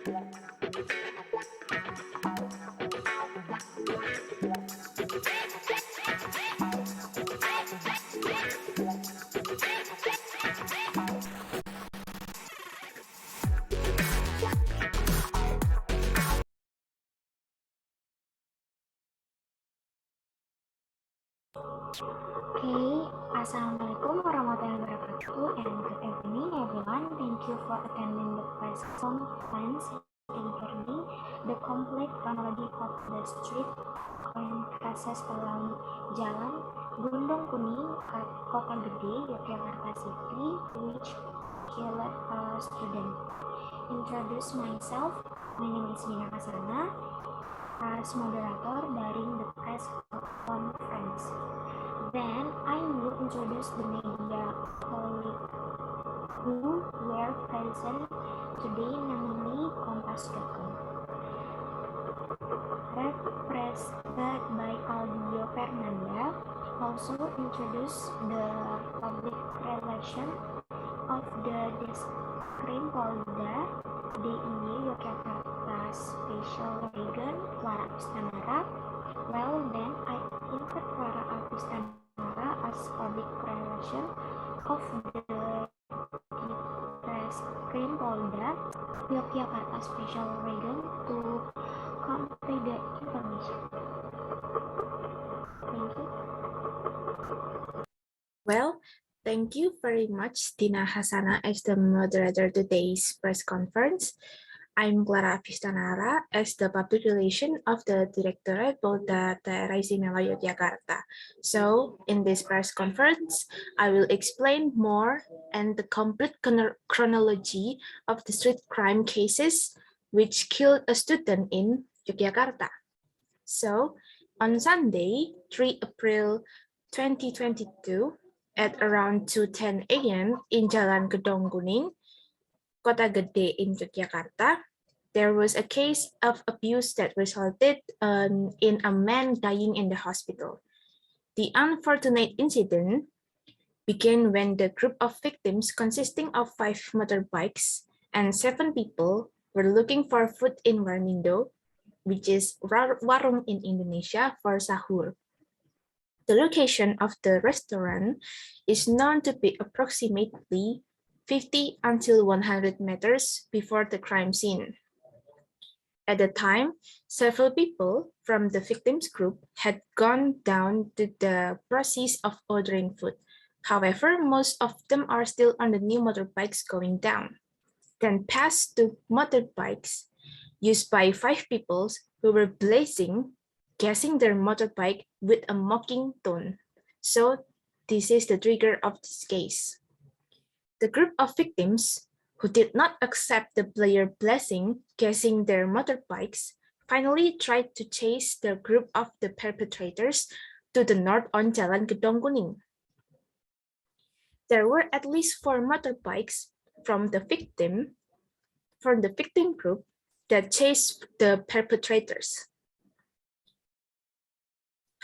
Okay, Assalamualaikum warahmatullahi wabarakatuh, and good evening everyone. Thank you for attending the press conference regarding the complete chronology of the street crime cases along Jalan Gundung Kuning, Kota Gede, Yogyakarta City, which killed a student. Introduce myself, my name is Dina Khasana, as moderator during the press conference. Then I will introduce the media colleagues who were present today, namely Kompas.com. Represented by Aldio Fernanda, also introduce the public relation of the Diskrim Polda DIY Yogyakarta Special Region, Clara Nara. Well, then I invite Clara Avista as public relation of the Diskrim Polda Yogyakarta Special Region to convey the information. Thank you. Well, thank you very much, Dina Khasana, as the moderator today's press conference. I'm Clara Nara as the Public Relation of the Directorate Polda Daerah Istimewa Yogyakarta. So, in this press conference, I will explain more and the complete chronology of the street crime cases which killed a student in Yogyakarta. So, on Sunday, 3 April 2022, at around 2:10 a.m. in Jalan Gedong Kuning, Kota Gede in Yogyakarta, there was a case of abuse that resulted in a man dying in the hospital. The unfortunate incident began when the group of victims consisting of 5 motorbikes and 7 people were looking for food in Warmindo, which is warung in Indonesia, for sahur. The location of the restaurant is known to be approximately 50 until 100 meters before the crime scene. At the time, several people from the victims group had gone down to the process of ordering food. However, most of them are still on the new motorbikes going down. Then passed to motorbikes used by 5 people who were gassing their motorbike with a mocking tone. So this is the trigger of this case. The group of victims who did not accept the player gassing their motorbikes finally tried to chase the group of the perpetrators to the north on Jalan Gedong Kuning. There were at least 4 motorbikes from the victim group that chased the perpetrators.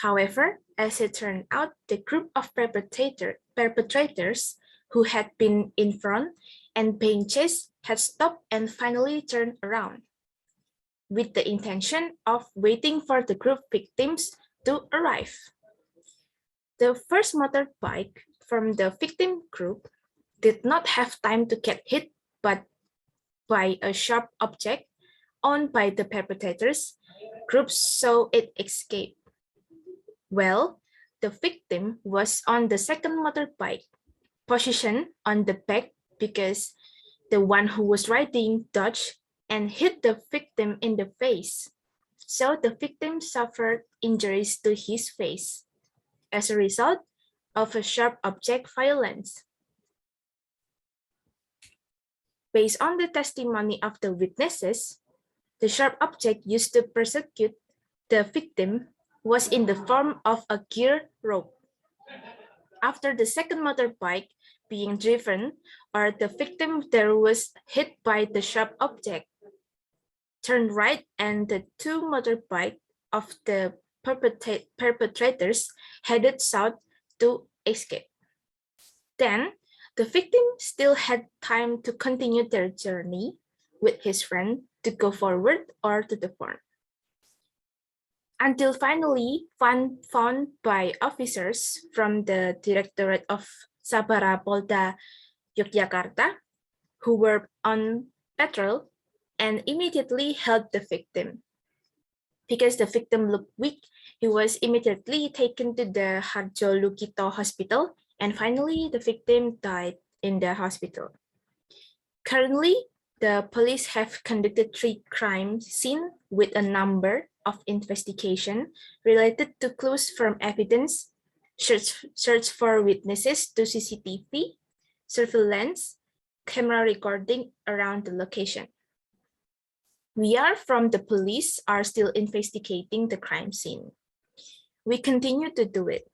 However, as it turned out, the group of perpetrators who had been in front and being chased had stopped and finally turned around, with the intention of waiting for the group victims to arrive. The first motorbike from the victim group did not have time to get hit but by a sharp object owned by the perpetrators group, so it escaped. Well, the victim was on the second motorbike, positioned on the back because the one who was riding dodged and hit the victim in the face. So the victim suffered injuries to his face as a result of a sharp object violence. Based on the testimony of the witnesses, the sharp object used to persecute the victim was in the form of a gear rope. After the second motorbike being driven, or the victim there was hit by the sharp object, turned right, and the 2 motorbikes of the perpetrators headed south to escape. Then, the victim still had time to continue their journey with his friend to go forward or to the front. Until finally found by officers from the Directorate of Sabara Polda Yogyakarta, who were on patrol and immediately held the victim. Because the victim looked weak, he was immediately taken to the Harjo Lukito hospital, and finally the victim died in the hospital. Currently, the police have conducted 3 crime scenes with a number of investigation related to clues from evidence, search for witnesses to CCTV, surveillance, camera recording around the location. We from the police are still investigating the crime scene. We continue to do it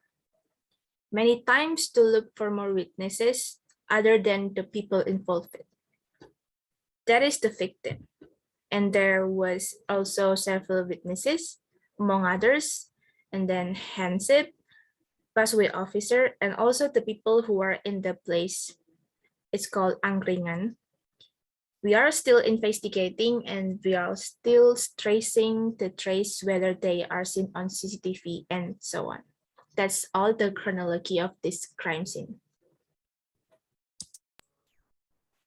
many times to look for more witnesses other than the people involved. That is the victim. And there was also several witnesses, among others, and then Hansip, busway officer, and also the people who are in the place. It's called Angkringan. We are still investigating and we are still tracing the trace whether they are seen on CCTV and so on. That's all the chronology of this crime scene.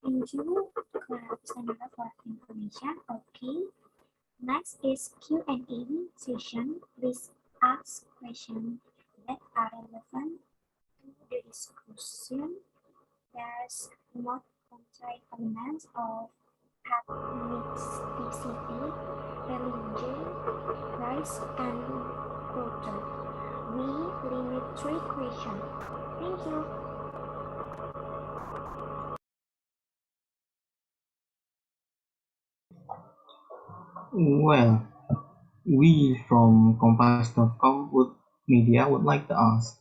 Thank you, Clara, for information. Okay. Next is Q&A session. Please ask questions that are relevant to the discussion. There's not contain elements of ethnicity, religion, race, and culture. We limit 3 questions. Thank you. Well, we from Kompas.com would like to ask,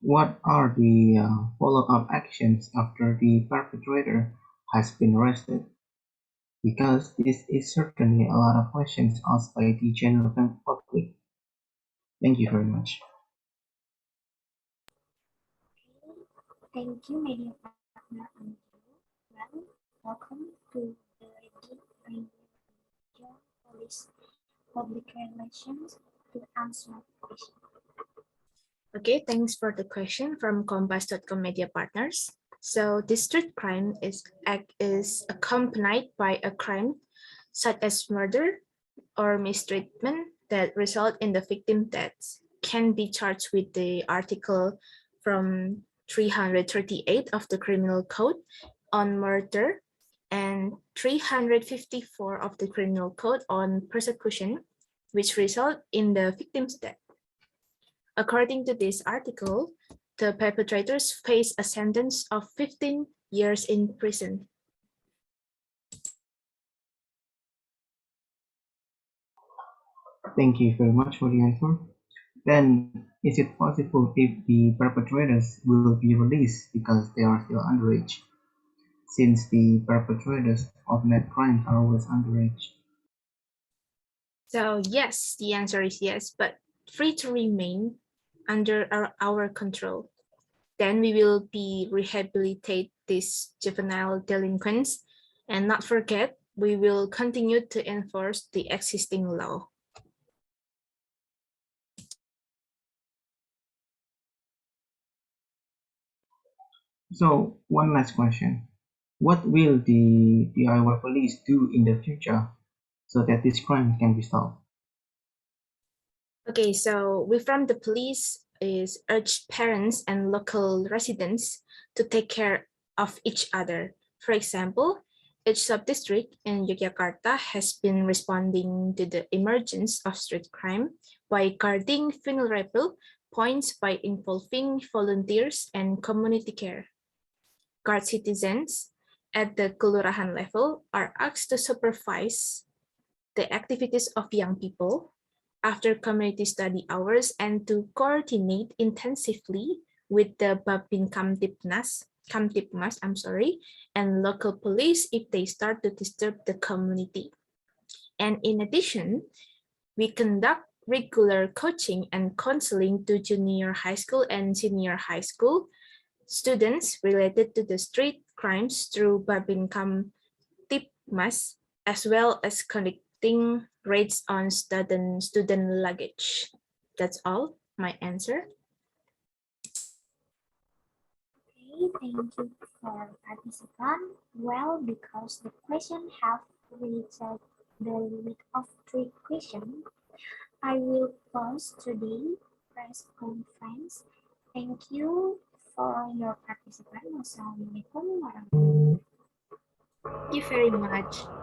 what are the follow-up actions after the perpetrator has been arrested? Because this is certainly a lot of questions asked by the general public. Thank you very much. Thank you, media partner Aldio. Well, welcome to the Radio Police Public Relations to answer the question. Okay, thanks for the question from Kompas.com Media Partners. So this street crime is accompanied by a crime such as murder or mistreatment that result in the victim deaths can be charged with the article from 338 of the Criminal Code on murder and 354 of the Criminal Code on persecution, which result in the victim's death. According to this article, the perpetrators face a sentence of 15 years in prison. Thank you very much for the answer. Then, is it possible if the perpetrators will be released because they are still underage, since the perpetrators of net crimes are always underage? So yes, the answer is yes, but free to remain under our control. Then we will be rehabilitate these juvenile delinquents, and not forget, we will continue to enforce the existing law. So, one last question. What will the DIY police do in the future so that this crime can be solved? Okay, so we from the police is urge parents and local residents to take care of each other. For example, each sub-district in Yogyakarta has been responding to the emergence of street crime by guarding vulnerable points by involving volunteers and community care. Guard citizens at the kelurahan level are asked to supervise the activities of young people after community study hours and to coordinate intensively with the Babin Kamtipmas, and local police if they start to disturb the community. And in addition, we conduct regular coaching and counseling to junior high school and senior high school students related to the street crimes through Babin Kamtipmas as well as collecting rates on student luggage. That's all my answer. Okay, thank you for participant. Well, because the question have reached the limit of 3 questions, I will pause today press conference. Thank you for your participation. Wassalamualaikum warahmatullahi Thank you very much.